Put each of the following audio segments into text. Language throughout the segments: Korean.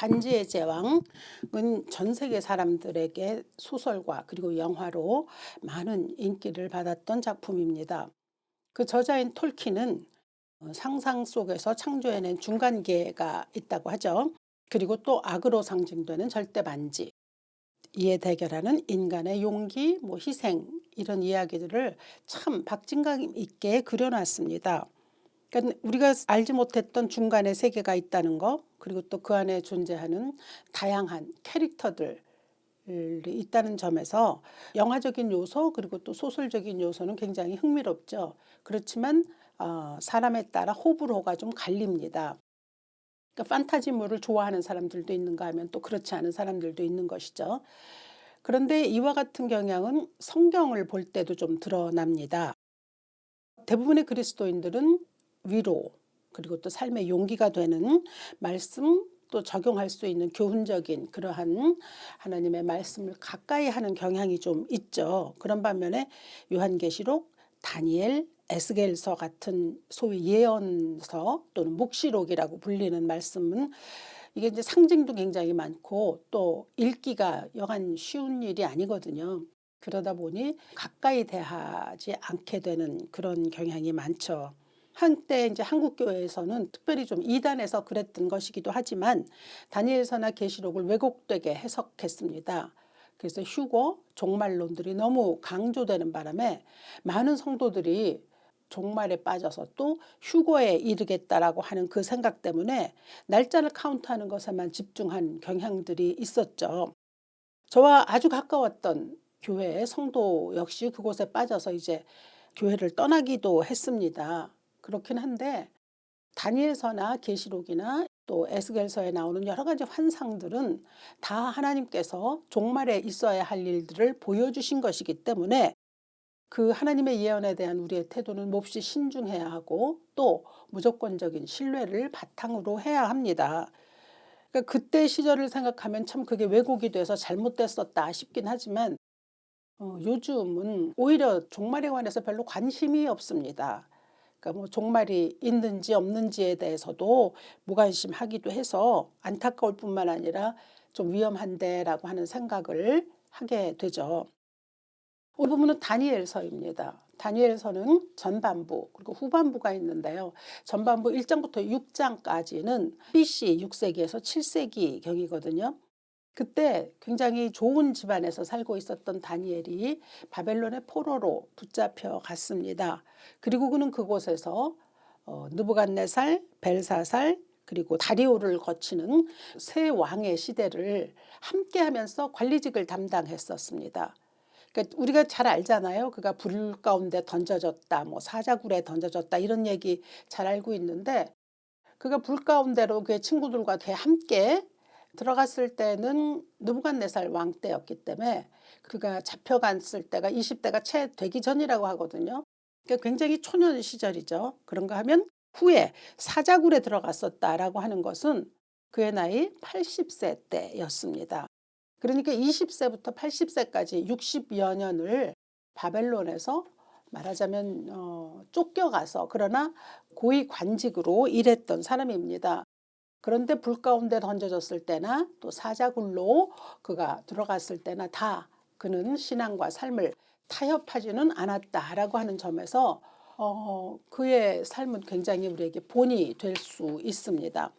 반지의 제왕은 전 세계 사람들에게 소설과 그리고 영화로 많은 인기를 받았던 작품입니다. 그 저자인 톨킨은 상상 속에서 창조해낸 중간계가 있다고 하죠. 그리고 또 악으로 상징되는 절대 반지, 이에 대결하는 인간의 용기, 희생 이런 이야기들을 참 박진감 있게 그려놨습니다. 그러니까 우리가 알지 못했던 중간에 세계가 있다는 거, 그리고 또 그 안에 존재하는 다양한 캐릭터들이 있다는 점에서 영화적인 요소 그리고 또 소설적인 요소는 굉장히 흥미롭죠. 그렇지만 사람에 따라 호불호가 좀 갈립니다. 그러니까 판타지물을 좋아하는 사람들도 있는가 하면 또 그렇지 않은 사람들도 있는 것이죠. 그런데 이와 같은 경향은 성경을 볼 때도 좀 드러납니다. 대부분의 그리스도인들은 위로 그리고 또 삶의 용기가 되는 말씀, 또 적용할 수 있는 교훈적인 그러한 하나님의 말씀을 가까이 하는 경향이 좀 있죠. 그런 반면에 요한계시록, 다니엘, 에스겔서 같은 소위 예언서 또는 묵시록이라고 불리는 말씀은 이게 이제 상징도 굉장히 많고 또 읽기가 여간 쉬운 일이 아니거든요. 그러다 보니 가까이 대하지 않게 되는 그런 경향이 많죠. 한때 이제 한국 교회에서는 특별히 좀 이단해서 그랬던 것이기도 하지만 다니엘서나 계시록을 왜곡되게 해석했습니다. 그래서 휴거, 종말론들이 너무 강조되는 바람에 많은 성도들이 종말에 빠져서 또 휴거에 이르겠다라고 하는 그 생각 때문에 날짜를 카운트하는 것에만 집중한 경향들이 있었죠. 저와 아주 가까웠던 교회의 성도 역시 그곳에 빠져서 이제 교회를 떠나기도 했습니다. 그렇긴 한데 다니엘서나 계시록이나 또 에스겔서에 나오는 여러 가지 환상들은 다 하나님께서 종말에 있어야 할 일들을 보여주신 것이기 때문에 그 하나님의 예언에 대한 우리의 태도는 몹시 신중해야 하고 또 무조건적인 신뢰를 바탕으로 해야 합니다. 그러니까 그때 시절을 생각하면 참 그게 왜곡이 돼서 잘못됐었다 싶긴 하지만 요즘은 오히려 종말에 관해서 별로 관심이 없습니다. 그러니까 종말이 있는지 없는지에 대해서도 무관심하기도 해서 안타까울 뿐만 아니라 좀 위험한데라고 하는 생각을 하게 되죠. 오늘 부분은 다니엘서입니다. 다니엘서는 전반부 그리고 후반부가 있는데요. 전반부 1장부터 6장까지는 BC 6세기에서 7세기 경이거든요. 그때 굉장히 좋은 집안에서 살고 있었던 다니엘이 바벨론의 포로로 붙잡혀 갔습니다. 그리고 그는 그곳에서 느부갓네살, 벨사살 그리고 다리오를 거치는 세 왕의 시대를 함께하면서 관리직을 담당했었습니다. 그러니까 우리가 잘 알잖아요. 그가 불 가운데 던져졌다, 사자굴에 던져졌다 이런 얘기 잘 알고 있는데 그가 불 가운데로 그의 친구들과 함께 들어갔을 때는 느부갓네살 왕 때였기 때문에 그가 잡혀갔을 때가 20대가 채 되기 전이라고 하거든요. 그러니까 굉장히 초년 시절이죠. 그런가 하면 후에 사자굴에 들어갔었다라고 하는 것은 그의 나이 80세 때였습니다. 그러니까 20세부터 80세까지 60여 년을 바벨론에서 말하자면 쫓겨가서 그러나 고위 관직으로 일했던 사람입니다. 그런데 불 가운데 던져졌을 때나 또 사자굴로 그가 들어갔을 때나 다 그는 신앙과 삶을 타협하지는 않았다라고 하는 점에서 그의 삶은 굉장히 우리에게 본이 될 수 있습니다.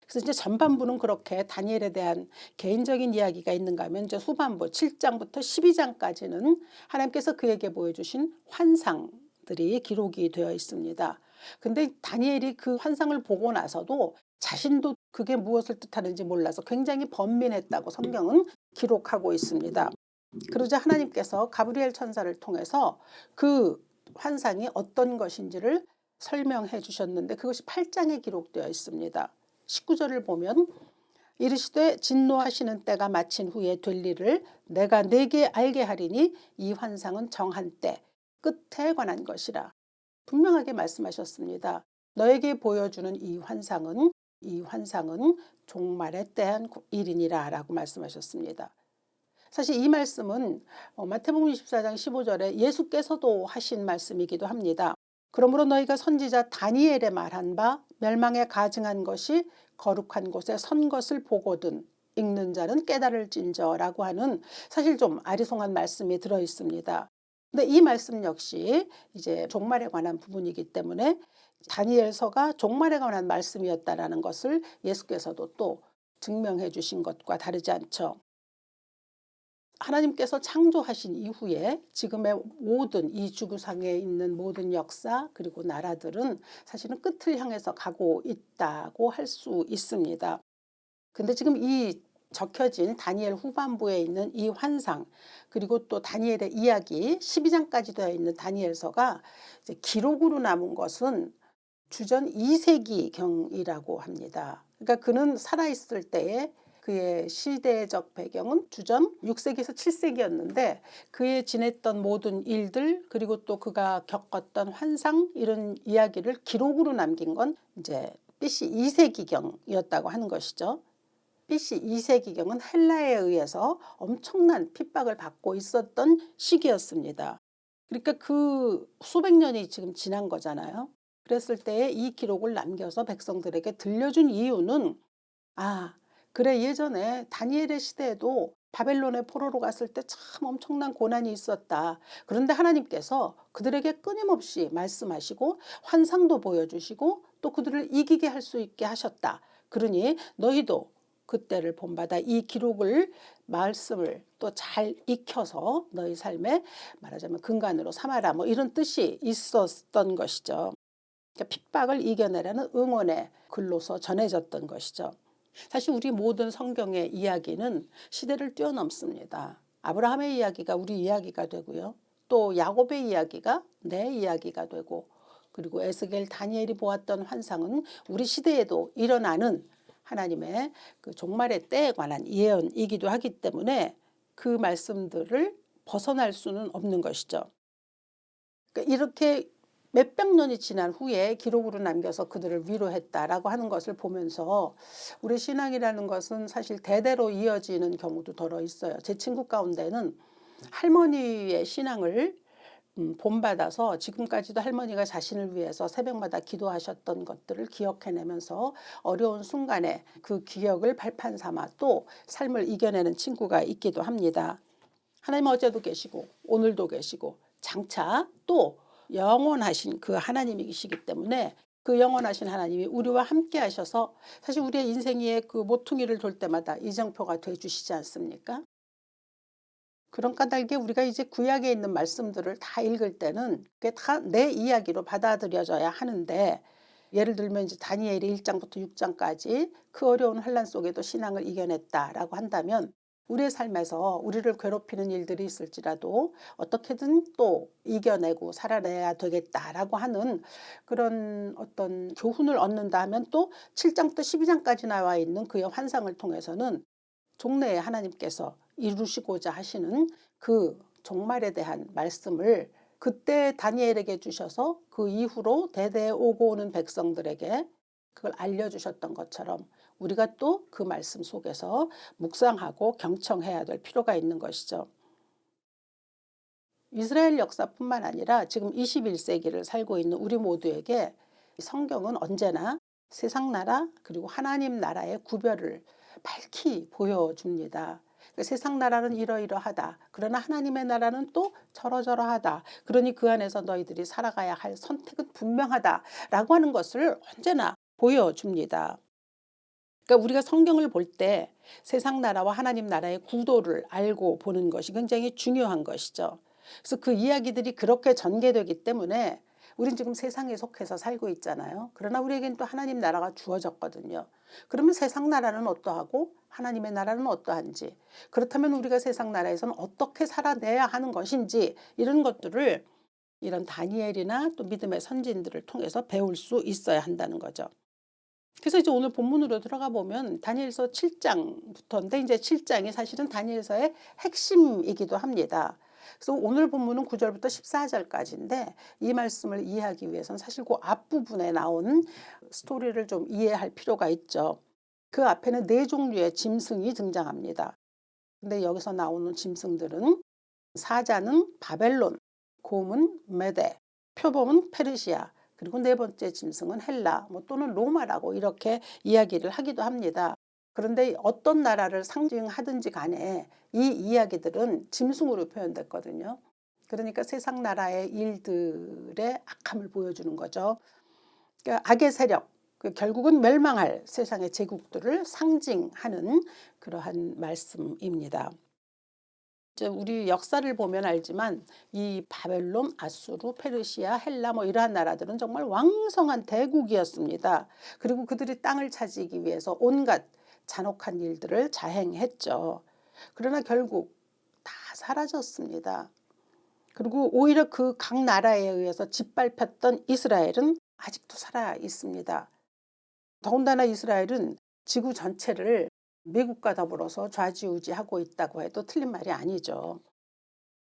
그래서 이제 전반부는 그렇게 다니엘에 대한 개인적인 이야기가 있는가 하면 이제 후반부 7장부터 12장까지는 하나님께서 그에게 보여주신 환상들이 기록이 되어 있습니다. 근데 다니엘이 그 환상을 보고 나서도 자신도 그게 무엇을 뜻하는지 몰라서 굉장히 번민했다고 성경은 기록하고 있습니다. 그러자 하나님께서 가브리엘 천사를 통해서 그 환상이 어떤 것인지를 설명해 주셨는데 그것이 8장에 기록되어 있습니다. 19절을 보면 이르시되 진노하시는 때가 마친 후에 될 일을 내가 네게 알게 하리니 이 환상은 정한 때 끝에 관한 것이라. 분명하게 말씀하셨습니다. 너에게 보여주는 이 환상은 종말에 대한 일이니라 라고 말씀하셨습니다. 사실 이 말씀은 마태복음 24장 15절에 예수께서도 하신 말씀이기도 합니다. 그러므로 너희가 선지자 다니엘의 말한 바 멸망에 가증한 것이 거룩한 곳에 선 것을 보거든 읽는 자는 깨달을진저라고 하는 사실 좀 아리송한 말씀이 들어 있습니다. 근데 이 말씀 역시 이제 종말에 관한 부분이기 때문에 다니엘서가 종말에 관한 말씀이었다라는 것을 예수께서도 또 증명해 주신 것과 다르지 않죠. 하나님께서 창조하신 이후에 지금의 모든 이 지구상에 있는 모든 역사 그리고 나라들은 사실은 끝을 향해서 가고 있다고 할 수 있습니다. 근데 지금 이 적혀진 다니엘 후반부에 있는 이 환상 그리고 또 다니엘의 이야기 12장까지 되어 있는 다니엘서가 이제 기록으로 남은 것은 주전 2세기경이라고 합니다. 그러니까 그는 살아있을 때에 그의 시대적 배경은 주전 6세기에서 7세기였는데 그의 지냈던 모든 일들 그리고 또 그가 겪었던 환상 이런 이야기를 기록으로 남긴 건 이제 BC 2세기경이었다고 하는 것이죠. BC 2세기경은 헬라에 의해서 엄청난 핍박을 받고 있었던 시기였습니다. 그러니까 그 수백 년이 지금 지난 거잖아요. 그랬을 때에 이 기록을 남겨서 백성들에게 들려준 이유는 그래 예전에 다니엘의 시대에도 바벨론의 포로로 갔을 때 참 엄청난 고난이 있었다. 그런데 하나님께서 그들에게 끊임없이 말씀하시고 환상도 보여주시고 또 그들을 이기게 할 수 있게 하셨다. 그러니 너희도 그때를 본받아 이 기록을 말씀을 또 잘 익혀서 너희 삶에 말하자면 근간으로 삼아라 뭐 이런 뜻이 있었던 것이죠. 그러니까 핍박을 이겨내라는 응원의 글로서 전해졌던 것이죠. 사실 우리 모든 성경의 이야기는 시대를 뛰어넘습니다. 아브라함의 이야기가 우리 이야기가 되고요. 또 야곱의 이야기가 내 이야기가 되고 그리고 에스겔 다니엘이 보았던 환상은 우리 시대에도 일어나는 하나님의 그 종말의 때에 관한 예언이기도 하기 때문에 그 말씀들을 벗어날 수는 없는 것이죠. 그러니까 이렇게 몇백 년이 지난 후에 기록으로 남겨서 그들을 위로했다라고 하는 것을 보면서 우리 신앙이라는 것은 사실 대대로 이어지는 경우도 더러 있어요. 제 친구 가운데는 할머니의 신앙을 본받아서 지금까지도 할머니가 자신을 위해서 새벽마다 기도하셨던 것들을 기억해내면서 어려운 순간에 그 기억을 발판 삼아 또 삶을 이겨내는 친구가 있기도 합니다. 하나님은 어제도 계시고 오늘도 계시고 장차 또 영원하신 그 하나님이시기 때문에 그 영원하신 하나님이 우리와 함께 하셔서 사실 우리의 인생의 그 모퉁이를 돌 때마다 이정표가 돼 주시지 않습니까? 그런 까닭에 우리가 이제 구약에 있는 말씀들을 다 읽을 때는 그게 다 내 이야기로 받아들여져야 하는데 예를 들면 이제 다니엘이 1장부터 6장까지 그 어려운 환난 속에도 신앙을 이겨냈다라고 한다면 우리의 삶에서 우리를 괴롭히는 일들이 있을지라도 어떻게든 또 이겨내고 살아내야 되겠다라고 하는 그런 어떤 교훈을 얻는다 하면 또 7장부터 12장까지 나와 있는 그의 환상을 통해서는 종래에 하나님께서 이루시고자 하시는 그 종말에 대한 말씀을 그때 다니엘에게 주셔서 그 이후로 대대에 오고 오는 백성들에게 그걸 알려주셨던 것처럼 우리가 또 그 말씀 속에서 묵상하고 경청해야 될 필요가 있는 것이죠. 이스라엘 역사뿐만 아니라 지금 21세기를 살고 있는 우리 모두에게 성경은 언제나 세상 나라 그리고 하나님 나라의 구별을 밝히 보여줍니다. 세상 나라는 이러이러하다. 그러나 하나님의 나라는 또 저러저러하다. 그러니 그 안에서 너희들이 살아가야 할 선택은 분명하다라고 하는 것을 언제나 보여줍니다. 그러니까 우리가 성경을 볼 때 세상 나라와 하나님 나라의 구도를 알고 보는 것이 굉장히 중요한 것이죠. 그래서 그 이야기들이 그렇게 전개되기 때문에 우린 지금 세상에 속해서 살고 있잖아요. 그러나 우리에겐 또 하나님 나라가 주어졌거든요. 그러면 세상 나라는 어떠하고 하나님의 나라는 어떠한지, 그렇다면 우리가 세상 나라에서는 어떻게 살아내야 하는 것인지 이런 것들을 이런 다니엘이나 또 믿음의 선진들을 통해서 배울 수 있어야 한다는 거죠. 그래서 이제 오늘 본문으로 들어가 보면 다니엘서 7장부터인데 이제 7장이 사실은 다니엘서의 핵심이기도 합니다. 그래서 오늘 본문은 9절부터 14절까지인데 이 말씀을 이해하기 위해서는 사실 그 앞부분에 나온 스토리를 좀 이해할 필요가 있죠. 그 앞에는 네 종류의 짐승이 등장합니다. 근데 여기서 나오는 짐승들은 사자는 바벨론, 곰은 메대, 표범은 페르시아, 그리고 네 번째 짐승은 헬라 또는 로마라고 이렇게 이야기를 하기도 합니다. 그런데 어떤 나라를 상징하든지 간에 이 이야기들은 짐승으로 표현됐거든요. 그러니까 세상 나라의 일들의 악함을 보여주는 거죠. 그러니까 악의 세력, 결국은 멸망할 세상의 제국들을 상징하는 그러한 말씀입니다. 이제 우리 역사를 보면 알지만 이 바벨론, 아수르, 페르시아, 헬라 이러한 나라들은 정말 왕성한 대국이었습니다. 그리고 그들이 땅을 차지하기 위해서 온갖 잔혹한 일들을 자행했죠. 그러나 결국 다 사라졌습니다. 그리고 오히려 그 각 나라에 의해서 짓밟혔던 이스라엘은 아직도 살아 있습니다. 더군다나 이스라엘은 지구 전체를 미국과 더불어서 좌지우지하고 있다고 해도 틀린 말이 아니죠.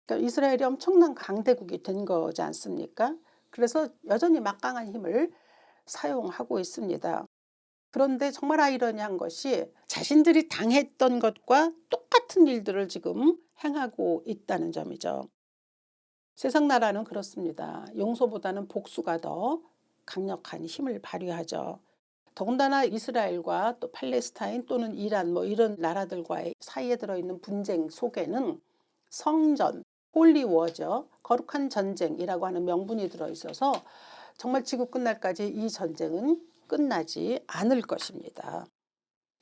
그러니까 이스라엘이 엄청난 강대국이 된 거지 않습니까? 그래서 여전히 막강한 힘을 사용하고 있습니다. 그런데 정말 아이러니한 것이 자신들이 당했던 것과 똑같은 일들을 지금 행하고 있다는 점이죠. 세상 나라는 그렇습니다. 용서보다는 복수가 더 강력한 힘을 발휘하죠. 더군다나 이스라엘과 또 팔레스타인 또는 이란 이런 나라들과의 사이에 들어있는 분쟁 속에는 성전, 홀리워죠. 거룩한 전쟁이라고 하는 명분이 들어있어서 정말 지구 끝날까지 이 전쟁은 끝나지 않을 것입니다.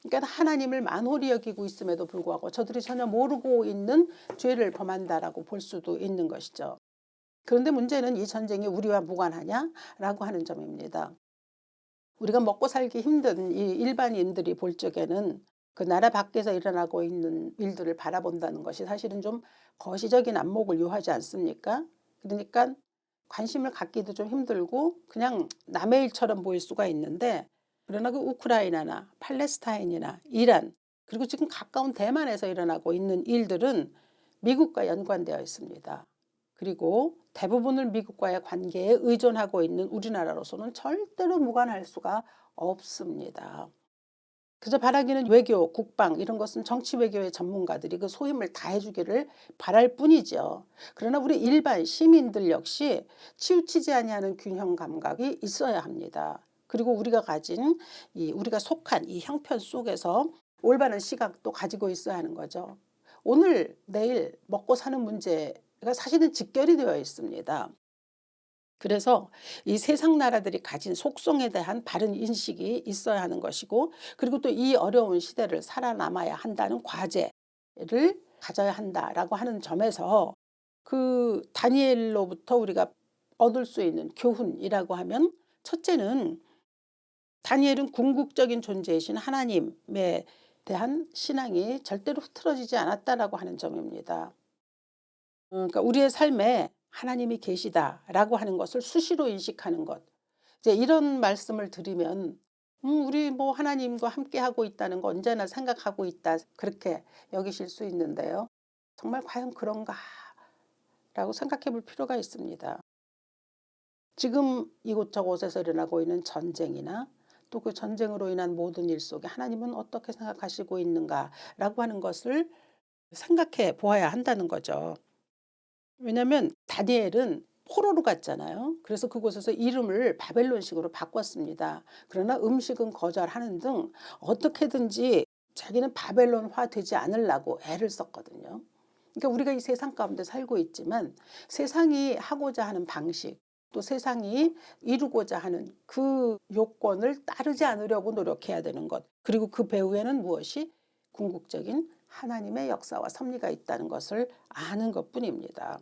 그러니까 하나님을 만홀히 여기고 있음에도 불구하고 저들이 전혀 모르고 있는 죄를 범한다라고 볼 수도 있는 것이죠. 그런데 문제는 이 전쟁이 우리와 무관하냐라고 하는 점입니다. 우리가 먹고 살기 힘든 이 일반인들이 볼 적에는 그 나라 밖에서 일어나고 있는 일들을 바라본다는 것이 사실은 좀 거시적인 안목을 요하지 않습니까? 그러니까 관심을 갖기도 좀 힘들고 그냥 남의 일처럼 보일 수가 있는데, 그러나 그 우크라이나나 팔레스타인이나 이란 그리고 지금 가까운 대만에서 일어나고 있는 일들은 미국과 연관되어 있습니다. 그리고 대부분을 미국과의 관계에 의존하고 있는 우리나라로서는 절대로 무관할 수가 없습니다. 그저 바라기는 외교, 국방 이런 것은 정치 외교의 전문가들이 그 소임을 다해주기를 바랄 뿐이죠. 그러나 우리 일반 시민들 역시 치우치지 아니하는 균형 감각이 있어야 합니다. 그리고 우리가 가진 우리가 속한 이 형편 속에서 올바른 시각도 가지고 있어야 하는 거죠. 오늘 내일 먹고 사는 문제가 사실은 직결이 되어 있습니다. 그래서 이 세상 나라들이 가진 속성에 대한 바른 인식이 있어야 하는 것이고, 그리고 또 이 어려운 시대를 살아남아야 한다는 과제를 가져야 한다라고 하는 점에서 그 다니엘로부터 우리가 얻을 수 있는 교훈이라고 하면, 첫째는 다니엘은 궁극적인 존재이신 하나님에 대한 신앙이 절대로 흐트러지지 않았다라고 하는 점입니다. 그러니까 우리의 삶에 하나님이 계시다라고 하는 것을 수시로 인식하는 것. 이제 이런 말씀을 드리면 우리 하나님과 함께하고 있다는 거 언제나 생각하고 있다, 그렇게 여기실 수 있는데요. 정말 과연 그런가라고 생각해 볼 필요가 있습니다. 지금 이곳저곳에서 일어나고 있는 전쟁이나 또 그 전쟁으로 인한 모든 일 속에 하나님은 어떻게 생각하시고 있는가라고 하는 것을 생각해 보아야 한다는 거죠. 왜냐하면 다니엘은 포로로 갔잖아요. 그래서 그곳에서 이름을 바벨론식으로 바꿨습니다. 그러나 음식은 거절하는 등 어떻게든지 자기는 바벨론화 되지 않으려고 애를 썼거든요. 그러니까 우리가 이 세상 가운데 살고 있지만 세상이 하고자 하는 방식, 또 세상이 이루고자 하는 그 요건을 따르지 않으려고 노력해야 되는 것, 그리고 그 배후에는 무엇이 궁극적인 하나님의 역사와 섭리가 있다는 것을 아는 것뿐입니다.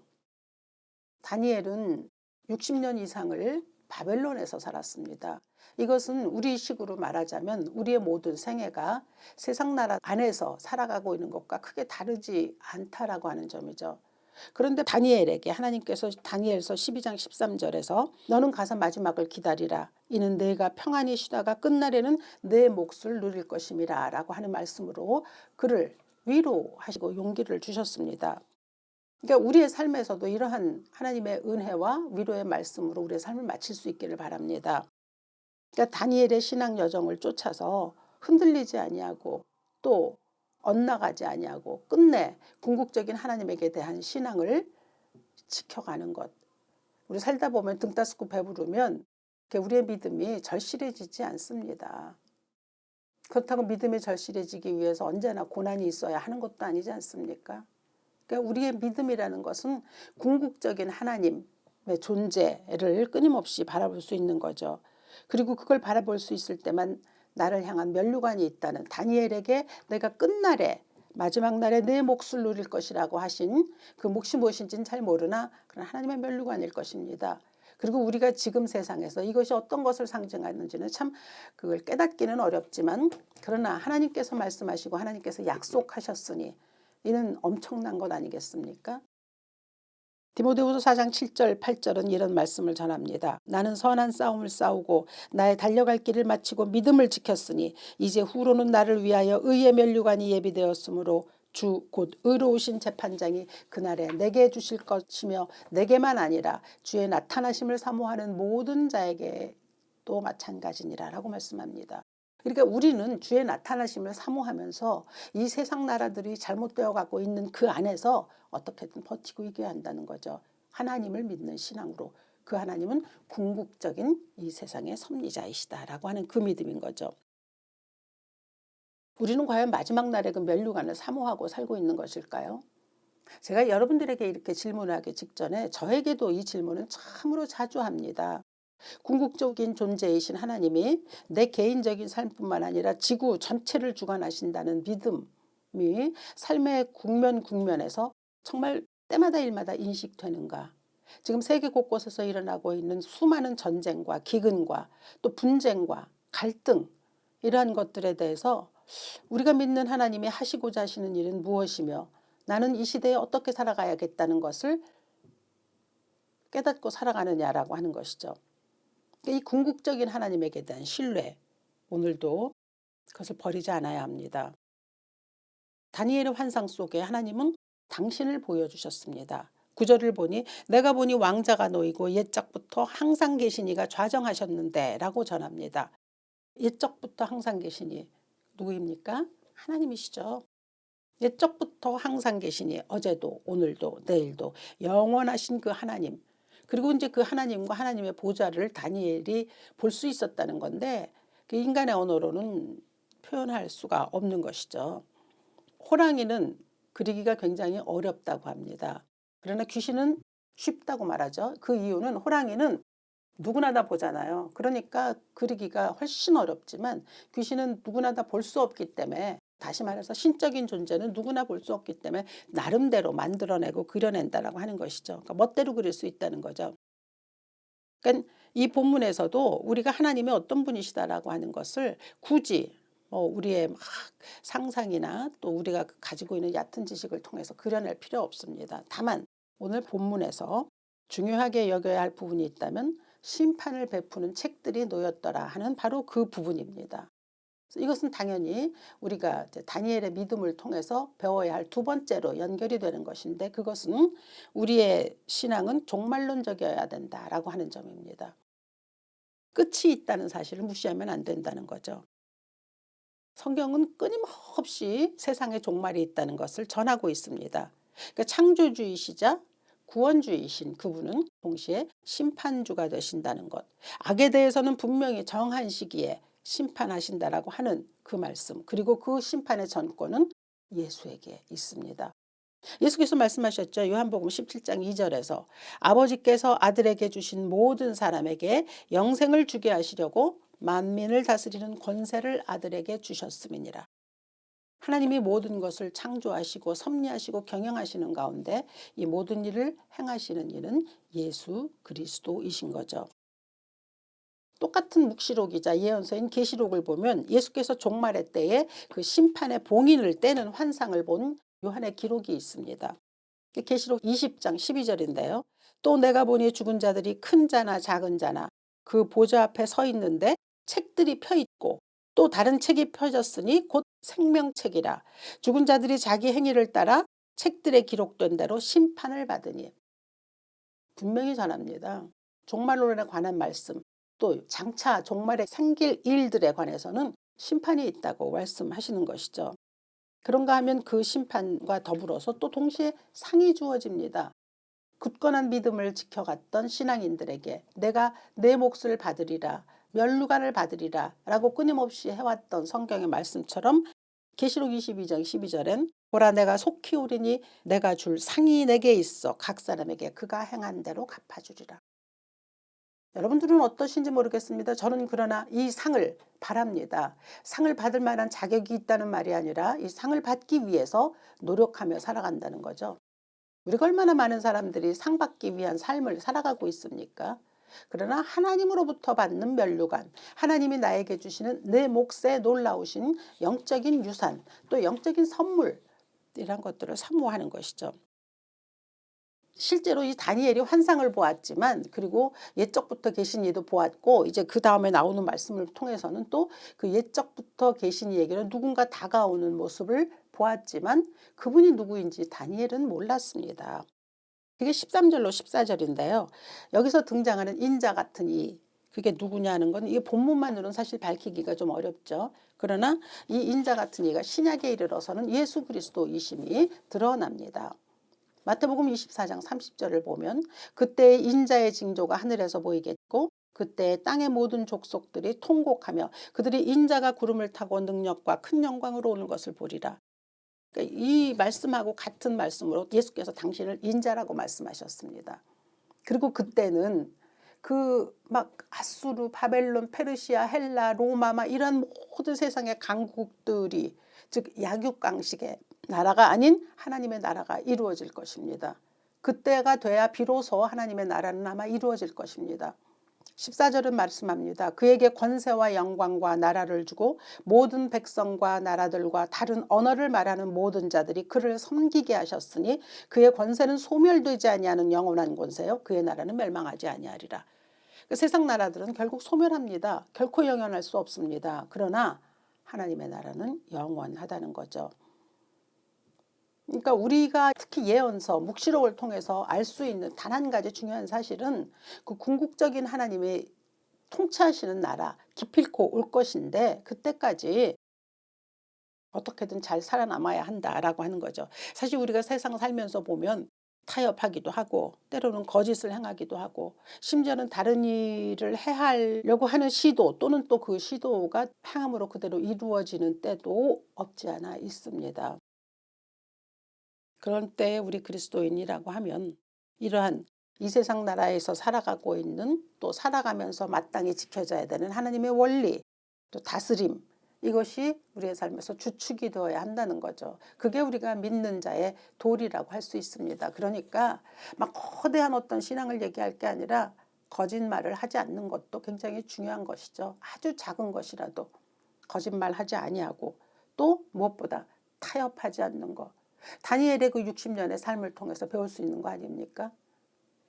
다니엘은 60년 이상을 바벨론에서 살았습니다. 이것은 우리식으로 말하자면 우리의 모든 생애가 세상 나라 안에서 살아가고 있는 것과 크게 다르지 않다라고 하는 점이죠. 그런데 다니엘에게 하나님께서 다니엘서 12장 13절에서 너는 가서 마지막을 기다리라. 이는 내가 평안히 쉬다가 끝날에는 내 몫을 누릴 것임이라 라고 하는 말씀으로 그를 위로하시고 용기를 주셨습니다. 그러니까 우리의 삶에서도 이러한 하나님의 은혜와 위로의 말씀으로 우리의 삶을 마칠 수 있기를 바랍니다. 그러니까 다니엘의 신앙 여정을 쫓아서 흔들리지 아니하고 또 엇나가지 아니하고 끝내 궁극적인 하나님에게 대한 신앙을 지켜가는 것. 우리 살다 보면 등 따스고 배부르면 우리의 믿음이 절실해지지 않습니다. 그렇다고 믿음이 절실해지기 위해서 언제나 고난이 있어야 하는 것도 아니지 않습니까? 그러니까 우리의 믿음이라는 것은 궁극적인 하나님의 존재를 끊임없이 바라볼 수 있는 거죠. 그리고 그걸 바라볼 수 있을 때만 나를 향한 면류관이 있다는, 다니엘에게 내가 끝날에 마지막 날에 내 몫을 누릴 것이라고 하신 그 몫이 무엇인지는 잘 모르나 그런 하나님의 면류관일 것입니다. 그리고 우리가 지금 세상에서 이것이 어떤 것을 상징하는지는 참 그걸 깨닫기는 어렵지만, 그러나 하나님께서 말씀하시고 하나님께서 약속하셨으니 이는 엄청난 것 아니겠습니까? 디모데후서 4장 7절 8절은 이런 말씀을 전합니다. 나는 선한 싸움을 싸우고 나의 달려갈 길을 마치고 믿음을 지켰으니 이제 후로는 나를 위하여 의의 면류관이 예비되었으므로 주 곧 의로우신 재판장이 그날에 내게 주실 것이며 내게만 아니라 주의 나타나심을 사모하는 모든 자에게 또 마찬가지니라 라고 말씀합니다. 그러니까 우리는 주의 나타나심을 사모하면서 이 세상 나라들이 잘못되어 가고 있는 그 안에서 어떻게든 버티고 이겨야 한다는 거죠. 하나님을 믿는 신앙으로. 그 하나님은 궁극적인 이 세상의 섭리자이시다라고 하는 그 믿음인 거죠. 우리는 과연 마지막 날에 그 면류관을 사모하고 살고 있는 것일까요? 제가 여러분들에게 이렇게 질문하기 직전에 저에게도 이 질문은 참으로 자주 합니다. 궁극적인 존재이신 하나님이 내 개인적인 삶뿐만 아니라 지구 전체를 주관하신다는 믿음이 삶의 국면에서 정말 때마다 일마다 인식되는가? 지금 세계 곳곳에서 일어나고 있는 수많은 전쟁과 기근과 또 분쟁과 갈등, 이러한 것들에 대해서 우리가 믿는 하나님이 하시고자 하시는 일은 무엇이며 나는 이 시대에 어떻게 살아가야겠다는 것을 깨닫고 살아가느냐라고 하는 것이죠. 이 궁극적인 하나님에게 대한 신뢰, 오늘도 그것을 버리지 않아야 합니다. 다니엘의 환상 속에 하나님은 당신을 보여주셨습니다. 9절을 보니 내가 보니 왕자가 놓이고 옛적부터 항상 계신 이가 좌정하셨는데 라고 전합니다. 옛적부터 항상 계신 이 누구입니까? 하나님이시죠. 옛적부터 항상 계시니 어제도 오늘도 내일도 영원하신 그 하나님, 그리고 이제 그 하나님과 하나님의 보좌를 다니엘이 볼 수 있었다는 건데 그 인간의 언어로는 표현할 수가 없는 것이죠. 호랑이는 그리기가 굉장히 어렵다고 합니다. 그러나 귀신은 쉽다고 말하죠. 그 이유는 호랑이는 누구나 다 보잖아요. 그러니까 그리기가 훨씬 어렵지만 귀신은 누구나 다 볼 수 없기 때문에, 다시 말해서 신적인 존재는 누구나 볼 수 없기 때문에 나름대로 만들어내고 그려낸다라고 하는 것이죠. 그러니까 멋대로 그릴 수 있다는 거죠. 그러니까 이 본문에서도 우리가 하나님이 어떤 분이시다라고 하는 것을 굳이 우리의 막 상상이나 또 우리가 가지고 있는 얕은 지식을 통해서 그려낼 필요 없습니다. 다만 오늘 본문에서 중요하게 여겨야 할 부분이 있다면 심판을 베푸는 책들이 놓였더라 하는 바로 그 부분입니다. 이것은 당연히 우리가 다니엘의 믿음을 통해서 배워야 할 두 번째로 연결이 되는 것인데, 그것은 우리의 신앙은 종말론적이어야 된다라고 하는 점입니다. 끝이 있다는 사실을 무시하면 안 된다는 거죠. 성경은 끊임없이 세상에 종말이 있다는 것을 전하고 있습니다. 그러니까 창조주이시자 구원주이신 그분은 동시에 심판주가 되신다는 것, 악에 대해서는 분명히 정한 시기에 심판하신다라고 하는 그 말씀, 그리고 그 심판의 전권은 예수에게 있습니다. 예수께서 말씀하셨죠. 요한복음 17장 2절에서 아버지께서 아들에게 주신 모든 사람에게 영생을 주게 하시려고 만민을 다스리는 권세를 아들에게 주셨음이니라. 하나님이 모든 것을 창조하시고 섭리하시고 경영하시는 가운데 이 모든 일을 행하시는 이는 예수 그리스도이신 거죠. 똑같은 묵시록이자 예언서인 계시록을 보면 예수께서 종말의 때에 그 심판의 봉인을 떼는 환상을 본 요한의 기록이 있습니다. 계시록 20장 12절인데요. 또 내가 보니 죽은 자들이 큰 자나 작은 자나 그 보좌 앞에 서 있는데 책들이 펴 있고 또 다른 책이 펴졌으니 곧 생명책이라. 죽은 자들이 자기 행위를 따라 책들에 기록된 대로 심판을 받으니. 분명히 전합니다. 종말론에 관한 말씀, 또 장차 종말에 생길 일들에 관해서는 심판이 있다고 말씀하시는 것이죠. 그런가 하면 그 심판과 더불어서 또 동시에 상이 주어집니다. 굳건한 믿음을 지켜갔던 신앙인들에게 내가 내 몫을 받으리라, 멸류관을 받으리라 라고 끊임없이 해왔던 성경의 말씀처럼 계시록 22장 12절엔 보라 내가 속히 오리니 내가 줄 상이 내게 있어 각 사람에게 그가 행한 대로 갚아주리라. 여러분들은 어떠신지 모르겠습니다. 저는 그러나 이 상을 바랍니다. 상을 받을 만한 자격이 있다는 말이 아니라 이 상을 받기 위해서 노력하며 살아간다는 거죠. 우리가 얼마나 많은 사람들이 상 받기 위한 삶을 살아가고 있습니까? 그러나 하나님으로부터 받는 멸류관, 하나님이 나에게 주시는 내 몫에 놀라우신 영적인 유산, 또 영적인 선물, 이런 것들을 사모하는 것이죠. 실제로 이 다니엘이 환상을 보았지만, 그리고 옛적부터 계신 이도 보았고, 이제 그 다음에 나오는 말씀을 통해서는 또 그 옛적부터 계신 이에게는 누군가 다가오는 모습을 보았지만 그분이 누구인지 다니엘은 몰랐습니다. 그게 13절로 14절인데요. 여기서 등장하는 인자 같은 이, 그게 누구냐는 건 이 본문만으로는 사실 밝히기가 좀 어렵죠. 그러나 이 인자 같은 이가 신약에 이르러서는 예수 그리스도이심이 드러납니다. 마태복음 24장 30절을 보면 그때의 인자의 징조가 하늘에서 보이겠고 그때 땅의 모든 족속들이 통곡하며 그들이 인자가 구름을 타고 능력과 큰 영광으로 오는 것을 보리라. 그러니까 이 말씀하고 같은 말씀으로 예수께서 당신을 인자라고 말씀하셨습니다. 그리고 그때는 그 막 아수르, 바벨론, 페르시아, 헬라, 로마 막 이런 모든 세상의 강국들이, 즉 약육강식의 나라가 아닌 하나님의 나라가 이루어질 것입니다. 그때가 돼야 비로소 하나님의 나라는 아마 이루어질 것입니다. 14절은 말씀합니다. 그에게 권세와 영광과 나라를 주고 모든 백성과 나라들과 다른 언어를 말하는 모든 자들이 그를 섬기게 하셨으니 그의 권세는 소멸되지 아니하는 영원한 권세요 그의 나라는 멸망하지 아니하리라. 세상 나라들은 결국 소멸합니다. 결코 영원할 수 없습니다. 그러나 하나님의 나라는 영원하다는 거죠. 그러니까 우리가 특히 예언서, 묵시록을 통해서 알 수 있는 단 한 가지 중요한 사실은 그 궁극적인 하나님의 통치하시는 나라 기필코 올 것인데 그때까지 어떻게든 잘 살아남아야 한다라고 하는 거죠. 사실 우리가 세상 살면서 보면 타협하기도 하고 때로는 거짓을 행하기도 하고 심지어는 다른 일을 해하려고 하는 시도 또는 또 그 시도가 행함으로 그대로 이루어지는 때도 없지 않아 있습니다. 그런 때에 우리 그리스도인이라고 하면 이러한 이 세상 나라에서 살아가고 있는, 또 살아가면서 마땅히 지켜져야 되는 하나님의 원리, 또 다스림, 이것이 우리의 삶에서 주축이 되어야 한다는 거죠. 그게 우리가 믿는 자의 도리라고 할 수 있습니다. 그러니까 막 거대한 어떤 신앙을 얘기할 게 아니라 거짓말을 하지 않는 것도 굉장히 중요한 것이죠. 아주 작은 것이라도 거짓말하지 아니하고 또 무엇보다 타협하지 않는 것. 다니엘의 그 60년의 삶을 통해서 배울 수 있는 거 아닙니까?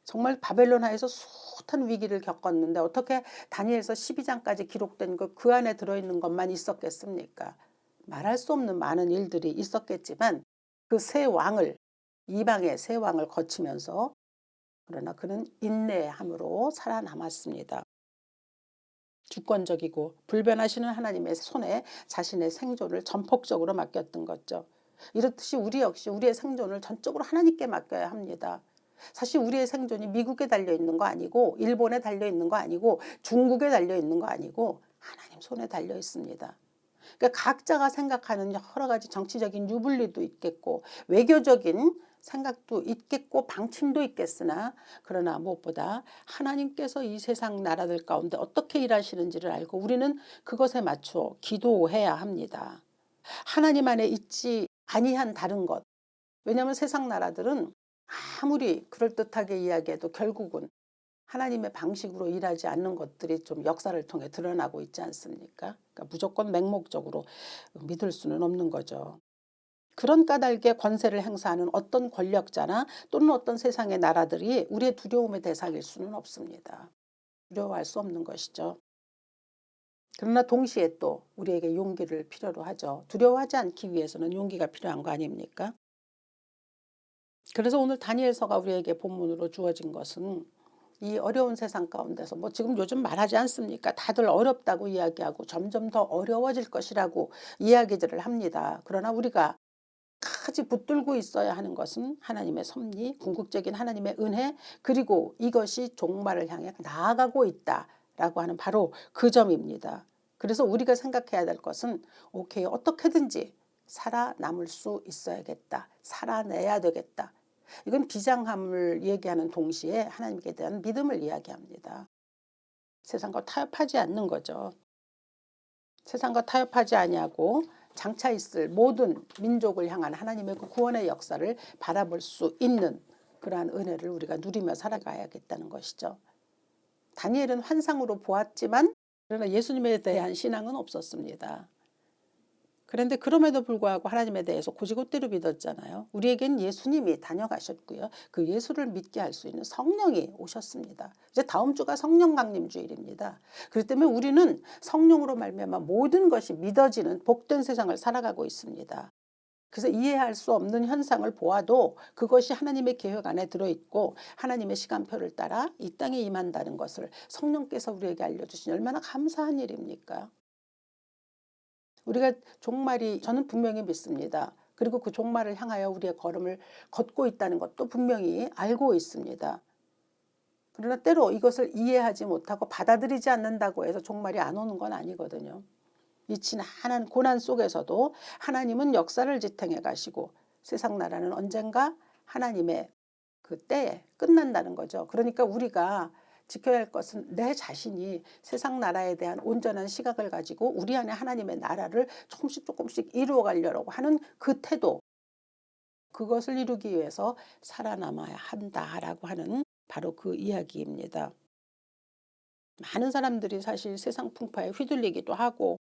정말 바벨론 하에서 숱한 위기를 겪었는데 어떻게 다니엘서 12장까지 기록된 그 안에 들어있는 것만 있었겠습니까? 말할 수 없는 많은 일들이 있었겠지만 그 세 왕을, 이방의 세 왕을 거치면서 그러나 그는 인내함으로 살아남았습니다. 주권적이고 불변하시는 하나님의 손에 자신의 생존을 전폭적으로 맡겼던 거죠. 이렇듯이 우리 역시 우리의 생존을 전적으로 하나님께 맡겨야 합니다. 사실 우리의 생존이 미국에 달려있는 거 아니고 일본에 달려있는 거 아니고 중국에 달려있는 거 아니고 하나님 손에 달려 있습니다. 그러니까 각자가 생각하는 여러 가지 정치적인 유불리도 있겠고 외교적인 생각도 있겠고 방침도 있겠으나 그러나 무엇보다 하나님께서 이 세상 나라들 가운데 어떻게 일하시는지를 알고 우리는 그것에 맞춰 기도해야 합니다. 하나님 안에 있지 아니한 다른 것. 왜냐하면 세상 나라들은 아무리 그럴듯하게 이야기해도 결국은 하나님의 방식으로 일하지 않는 것들이 좀 역사를 통해 드러나고 있지 않습니까? 그러니까 무조건 맹목적으로 믿을 수는 없는 거죠. 그런 까닭에 권세를 행사하는 어떤 권력자나 또는 어떤 세상의 나라들이 우리의 두려움의 대상일 수는 없습니다. 두려워할 수 없는 것이죠. 그러나 동시에 또 우리에게 용기를 필요로 하죠. 두려워하지 않기 위해서는 용기가 필요한 거 아닙니까? 그래서 오늘 다니엘서가 우리에게 본문으로 주어진 것은 이 어려운 세상 가운데서 뭐 지금 요즘 말하지 않습니까? 다들 어렵다고 이야기하고 점점 더 어려워질 것이라고 이야기들을 합니다. 그러나 우리가 끝까지 붙들고 있어야 하는 것은 하나님의 섭리, 궁극적인 하나님의 은혜, 그리고 이것이 종말을 향해 나아가고 있다라고 하는 바로 그 점입니다. 그래서 우리가 생각해야 될 것은 오케이, 어떻게든지 살아남을 수 있어야겠다. 살아내야 되겠다. 이건 비장함을 얘기하는 동시에 하나님께 대한 믿음을 이야기합니다. 세상과 타협하지 않는 거죠. 세상과 타협하지 아니하고 장차 있을 모든 민족을 향한 하나님의 그 구원의 역사를 바라볼 수 있는 그러한 은혜를 우리가 누리며 살아가야겠다는 것이죠. 다니엘은 환상으로 보았지만 그러나 예수님에 대한 신앙은 없었습니다. 그런데 그럼에도 불구하고 하나님에 대해서 곧이곧대로 믿었잖아요. 우리에겐 예수님이 다녀가셨고요. 그 예수를 믿게 할 수 있는 성령이 오셨습니다. 이제 다음 주가 성령 강림 주일입니다. 그렇기 때문에 우리는 성령으로 말미암아 모든 것이 믿어지는 복된 세상을 살아가고 있습니다. 그래서 이해할 수 없는 현상을 보아도 그것이 하나님의 계획 안에 들어있고 하나님의 시간표를 따라 이 땅에 임한다는 것을 성령께서 우리에게 알려주시니 얼마나 감사한 일입니까? 우리가 종말이 저는 분명히 믿습니다. 그리고 그 종말을 향하여 우리의 걸음을 걷고 있다는 것도 분명히 알고 있습니다. 그러나 때로 이것을 이해하지 못하고 받아들이지 않는다고 해서 종말이 안 오는 건 아니거든요. 이 지난한 고난 속에서도 하나님은 역사를 지탱해 가시고 세상 나라는 언젠가 하나님의 그 때에 끝난다는 거죠. 그러니까 우리가 지켜야 할 것은 내 자신이 세상 나라에 대한 온전한 시각을 가지고 우리 안에 하나님의 나라를 조금씩 이루어 가려고 하는 그 태도, 그것을 이루기 위해서 살아남아야 한다라고 하는 바로 그 이야기입니다. 많은 사람들이 사실 세상 풍파에 휘둘리기도 하고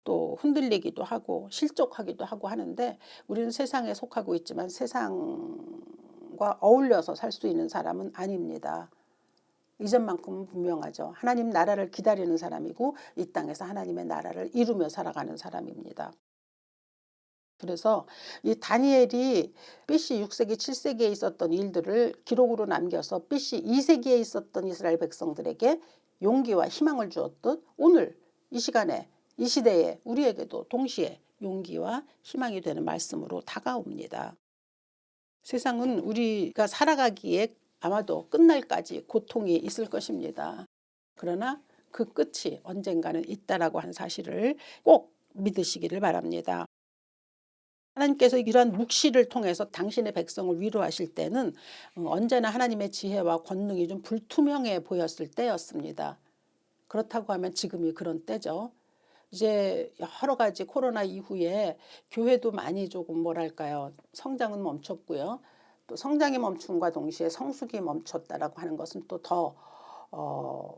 또 흔들리기도 하고 실족하기도 하고 하는데 우리는 세상에 속하고 있지만 세상과 어울려서 살 수 있는 사람은 아닙니다. 이전만큼은 분명하죠. 하나님 나라를 기다리는 사람이고 이 땅에서 하나님의 나라를 이루며 살아가는 사람입니다. 그래서 이 다니엘이 BC 6세기 7세기에 있었던 일들을 기록으로 남겨서 BC 2세기에 있었던 이스라엘 백성들에게 용기와 희망을 주었듯 오늘 이 시간에 이 시대에 우리에게도 동시에 용기와 희망이 되는 말씀으로 다가옵니다. 세상은 우리가 살아가기에 아마도 끝날까지 고통이 있을 것입니다. 그러나 그 끝이 언젠가는 있다라고 하는 사실을 꼭 믿으시기를 바랍니다. 하나님께서 이러한 묵시를 통해서 당신의 백성을 위로하실 때는 언제나 하나님의 지혜와 권능이 좀 불투명해 보였을 때였습니다. 그렇다고 하면 지금이 그런 때죠. 이제 여러 가지 코로나 이후에 교회도 많이 조금 뭐랄까요, 성장은 멈췄고요. 또 성장이 멈춤과 동시에 성숙이 멈췄다라고 하는 것은 또 더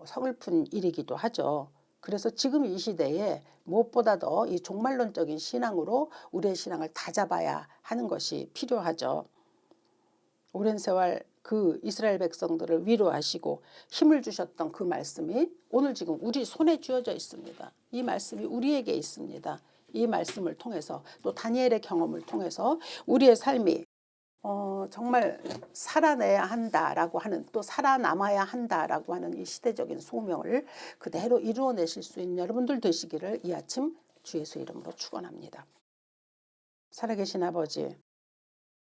서글픈 일이기도 하죠. 그래서 지금 이 시대에 무엇보다 더 이 종말론적인 신앙으로 우리의 신앙을 다잡아야 하는 것이 필요하죠. 오랜 세월 그 이스라엘 백성들을 위로하시고 힘을 주셨던 그 말씀이 오늘 지금 우리 손에 쥐어져 있습니다. 이 말씀이 우리에게 있습니다. 이 말씀을 통해서 또 다니엘의 경험을 통해서 우리의 삶이 정말 살아내야 한다라고 하는, 또 살아남아야 한다라고 하는 이 시대적인 소명을 그대로 이루어내실 수 있는 여러분들 되시기를 이 아침 주 예수 이름으로 축원합니다. 살아계신 아버지,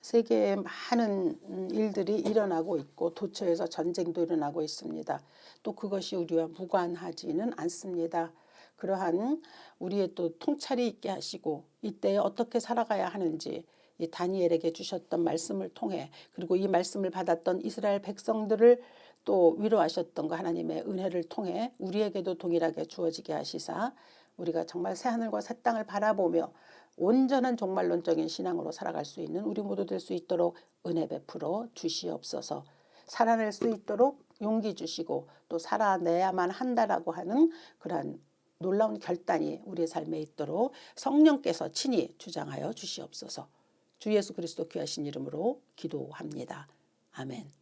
세계에 많은 일들이 일어나고 있고 도처에서 전쟁도 일어나고 있습니다. 또 그것이 우리와 무관하지는 않습니다. 그러한 우리의 또 통찰이 있게 하시고 이때에 어떻게 살아가야 하는지 이 다니엘에게 주셨던 말씀을 통해, 그리고 이 말씀을 받았던 이스라엘 백성들을 또 위로하셨던 그 하나님의 은혜를 통해 우리에게도 동일하게 주어지게 하시사 우리가 정말 새하늘과 새 땅을 바라보며 온전한 종말론적인 신앙으로 살아갈 수 있는 우리 모두 될 수 있도록 은혜 베풀어 주시옵소서. 살아낼 수 있도록 용기 주시고 또 살아내야만 한다라고 하는 그러한 놀라운 결단이 우리의 삶에 있도록 성령께서 친히 주장하여 주시옵소서. 주 예수 그리스도 귀하신 이름으로 기도합니다. 아멘.